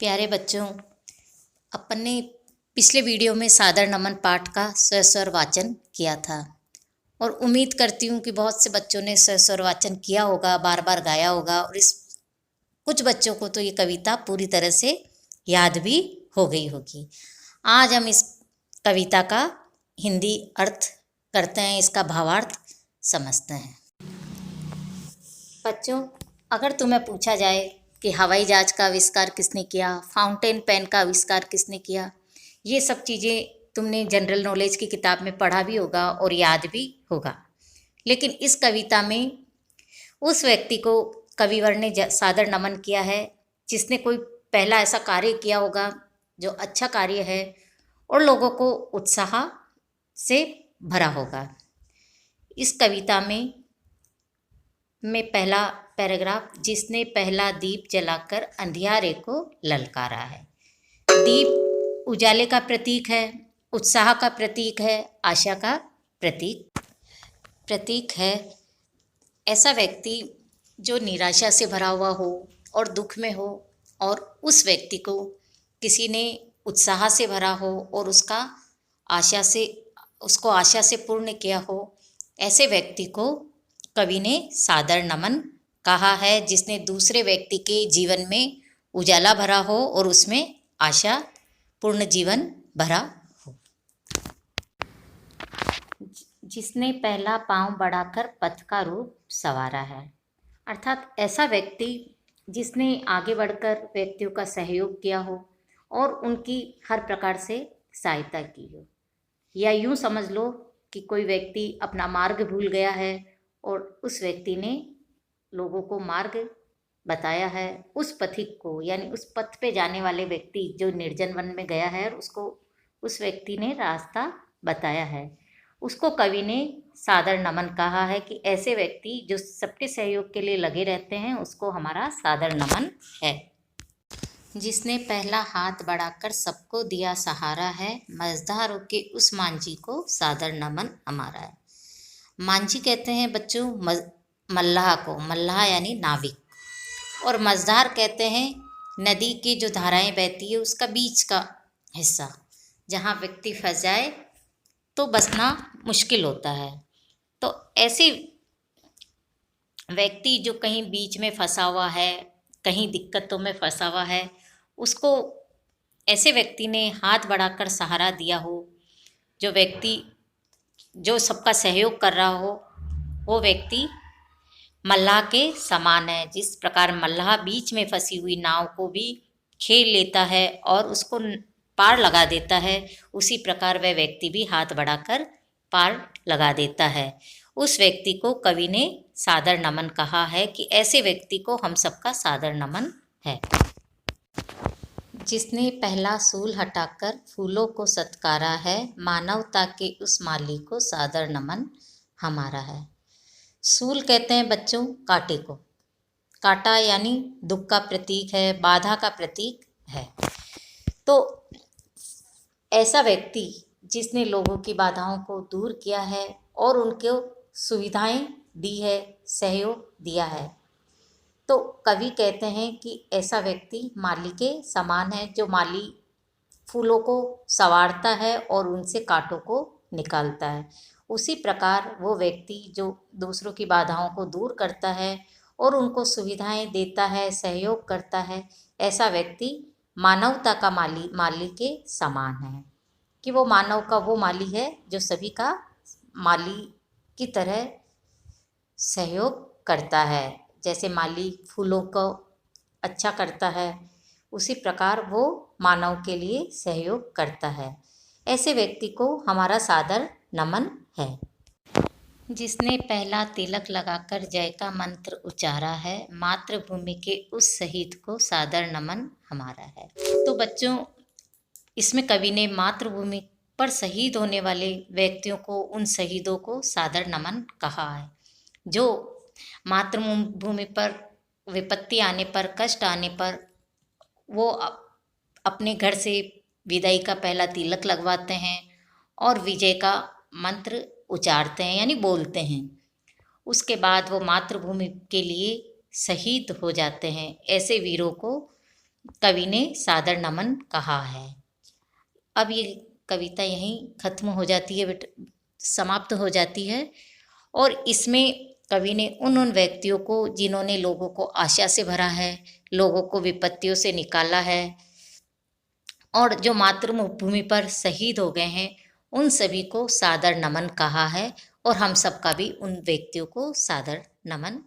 प्यारे बच्चों, अपन ने पिछले वीडियो में सादर नमन पाठ का स्वस्वर वाचन किया था और उम्मीद करती हूँ कि बहुत से बच्चों ने स्वस्वर वाचन किया होगा, बार बार गाया होगा और इस कुछ बच्चों को तो ये कविता पूरी तरह से याद भी हो गई होगी। आज हम इस कविता का हिंदी अर्थ करते हैं, इसका भावार्थ समझते हैं। बच्चों, अगर तुम्हें पूछा जाए कि हवाई जहाज का आविष्कार किसने किया, फाउंटेन पेन का आविष्कार किसने किया, ये सब चीज़ें तुमने जनरल नॉलेज की किताब में पढ़ा भी होगा और याद भी होगा। लेकिन इस कविता में उस व्यक्ति को कविवर ने सादर नमन किया है जिसने कोई पहला ऐसा कार्य किया होगा जो अच्छा कार्य है और लोगों को उत्साह से भरा होगा। इस कविता में पहला पैराग्राफ, जिसने पहला दीप जलाकर अंधियारे को ललकारा है। दीप उजाले का प्रतीक है, उत्साह का प्रतीक है, आशा का प्रतीक है। ऐसा व्यक्ति जो निराशा से भरा हुआ हो और दुख में हो और उस व्यक्ति को किसी ने उत्साह से भरा हो और उसको आशा से पूर्ण किया हो, ऐसे व्यक्ति को कवि ने सादर नमन कहा है, जिसने दूसरे व्यक्ति के जीवन में उजाला भरा हो और उसमें आशा पूर्ण जीवन भरा हो। जिसने पहला पांव बढ़ाकर पथ का रूप संवारा है, अर्थात ऐसा व्यक्ति जिसने आगे बढ़कर व्यक्तियों का सहयोग किया हो और उनकी हर प्रकार से सहायता की हो। या यूँ समझ लो कि कोई व्यक्ति अपना मार्ग भूल गया है और उस व्यक्ति ने लोगों को मार्ग बताया है। उस पथिक को, यानी उस पथ पे जाने वाले व्यक्ति जो निर्जन वन में गया है और उसको उस व्यक्ति ने रास्ता बताया है, उसको कवि ने सादर नमन कहा है कि ऐसे व्यक्ति जो सबके सहयोग के लिए लगे रहते हैं, उसको हमारा सादर नमन है। जिसने पहला हाथ बढ़ाकर सबको दिया सहारा है, मझधारों के उस मांझी को सादर नमन हमारा है। मांझी कहते हैं बच्चों मल्लाह को, मल्लाह यानी नाविक, और मझधार कहते हैं नदी की जो धाराएं बहती है उसका बीच का हिस्सा, जहाँ व्यक्ति फंस जाए तो बचना मुश्किल होता है। तो ऐसे व्यक्ति जो कहीं बीच में फंसा हुआ है, कहीं दिक्कतों में फंसा हुआ है, उसको ऐसे व्यक्ति ने हाथ बढ़ाकर सहारा दिया हो। जो व्यक्ति जो सबका सहयोग कर रहा हो, वो व्यक्ति मल्लाह के समान है। जिस प्रकार मल्लाह बीच में फंसी हुई नाव को भी खेल लेता है और उसको पार लगा देता है, उसी प्रकार वह व्यक्ति भी हाथ बढ़ाकर पार लगा देता है। उस व्यक्ति को कवि ने सादर नमन कहा है कि ऐसे व्यक्ति को हम सबका सादर नमन है। जिसने पहला सूल हटाकर फूलों को सत्कारा है, मानवता के उस माली को सादर नमन हमारा है। सूल कहते हैं बच्चों कांटे को। कांटा यानी दुख का प्रतीक है, बाधा का प्रतीक है। तो ऐसा व्यक्ति जिसने लोगों की बाधाओं को दूर किया है और उनको सुविधाएं दी है, सहयोग दिया है, तो कवि कहते हैं कि ऐसा व्यक्ति माली के समान है। जो माली फूलों को संवारता है और उनसे कांटों को निकालता है, उसी प्रकार वो व्यक्ति जो दूसरों की बाधाओं को दूर करता है और उनको सुविधाएं देता है, सहयोग करता है, ऐसा व्यक्ति मानवता का माली के समान है। कि वो मानव का वो माली है जो सभी का माली की तरह सहयोग करता है। जैसे माली फूलों को अच्छा करता है, उसी प्रकार वो मानव के लिए सहयोग करता है। ऐसे व्यक्ति को हमारा सादर नमन है। जिसने पहला तिलक लगाकर जय का मंत्र उच्चारा है, मातृभूमि के उस शहीद को सादर नमन हमारा है। तो बच्चों, इसमें कवि ने मातृभूमि पर शहीद होने वाले व्यक्तियों को, उन शहीदों को सादर नमन कहा है। जो मातृभूमि पर विपत्ति आने पर, कष्ट आने पर वो अपने घर से विदाई का पहला तिलक लगवाते हैं और विजय का मंत्र उच्चारते हैं, यानी बोलते हैं। उसके बाद वो मातृभूमि के लिए शहीद हो जाते हैं। ऐसे वीरों को कवि ने सादर नमन कहा है। अब ये कविता यहीं खत्म हो जाती है, समाप्त हो जाती है। और इसमें कवि ने उन उन व्यक्तियों को जिन्होंने लोगों को आशा से भरा है, लोगों को विपत्तियों से निकाला है और जो मातृभूमि पर शहीद हो गए हैं, उन सभी को सादर नमन कहा है। और हम सबका भी उन व्यक्तियों को सादर नमन